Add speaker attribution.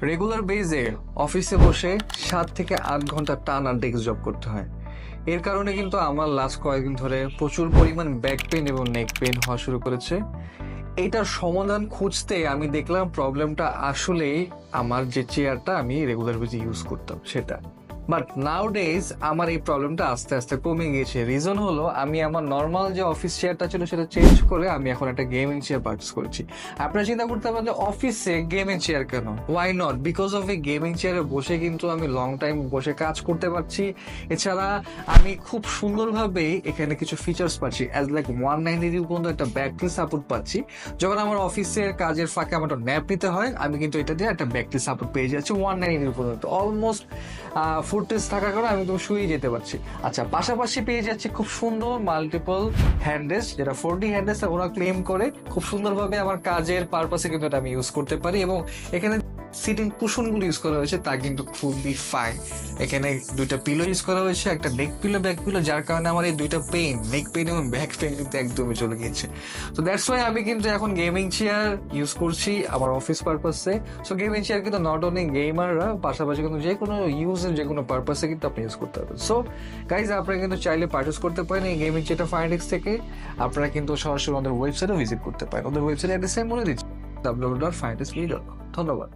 Speaker 1: Regular বেজে অফিসে বসে 7 থেকে 8 ঘন্টা টানা ডেস্ক জব করতে হয়। এর কারণে কিন্তু আমার লাস্ট কয়েকদিন ধরে প্রচুর পরিমাণ ব্যাক পেন এবং নেক পেন হওয়া শুরু করেছে। এইটার সমাধান খুঁজতে আমি দেখলাম প্রবলেমটা আসলেই আমার যে চেয়ারটা আমি রেগুলার বেজে ইউজ করতাম সেটা। বাট নাউডেজ আমার এই প্রবলেমটা আস্তে আস্তে কমে গিয়েছে। রিজন হলো আমি আমার নর্মাল যে অফিস চেয়ারটা ছিল সেটা চেঞ্জ করে আমি এখন একটা গেমিং চেয়ার পারচেজ করেছি। আপনারা চিন্তা করতে পারেন যে অফিসে গেমিং চেয়ার কেন? Why not? বিকজ অফ এই গেমিং চেয়ারে বসে কিন্তু আমি লং টাইম বসে কাজ করতে পারছি। এছাড়া আমি খুব সুন্দরভাবে এখানে কিছু ফিচার্স পাচ্ছি, অ্যাজ লাইক 190 পর্যন্ত একটা ব্যাটারি সাপোর্ট পাচ্ছি। যখন আমার অফিসের কাজের ফাঁকে আমার একটা ন্যাপ নিতে হয়, আমি কিন্তু এটা দিয়ে একটা ব্যাটারি সাপোর্ট পেয়ে যাচ্ছি 190 পর্যন্ত। অলমোস্ট ফুটেজ থাকার কারণে আমি তো শুয়ে যেতে পারছি। আচ্ছা, পাশাপাশি পেয়ে যাচ্ছি খুব সুন্দর মাল্টিপল হ্যান্ডরেস্ট, যেটা 4D হ্যান্ডরেস্ট ওরা ক্লেম করে। খুব সুন্দরভাবে আমার কাজের পারপাসে কিন্তু এটা আমি ইউজ করতে পারি। এবং এখানে সিটিং কুশনগুলো ইউজ করা হয়েছে তা কিন্তু খুবই ফাইন। এখানে দুইটা পিলো ইউজ করা হয়েছে, একটা নেক পিলো, ব্যাক পিলো, যার কারণে আমার এই দুইটা পেন, নেক পেন এবং ব্যাক পেন কিন্তু একদমই চলে গিয়েছে। তো দ্যাটস ওয়াই আমি কিন্তু এখন গেমিং চেয়ার ইউজ করছি আমার অফিস পারপাসে। সো গেমিং চেয়ার কিন্তু নট অনলি গেমাররা, পাশাপাশি কিন্তু যে কোনো ইউজের যে কোনো পারপাসে কিন্তু আপনি ইউজ করতে পারবেন। সো গাইজ, আপনারা কিন্তু চাইলে পারচেস করতে পারেন এই গেমিং চেয়ারটা ফাইন্ডেক্স থেকে। আপনারা কিন্তু সরাসরি ওদের ওয়েবসাইটে ভিজিট করতে পারেন। ওদের ওয়েবসাইট অ্যাড্রেস আমি বলে দিচ্ছি, www.findex.com। ধন্যবাদ।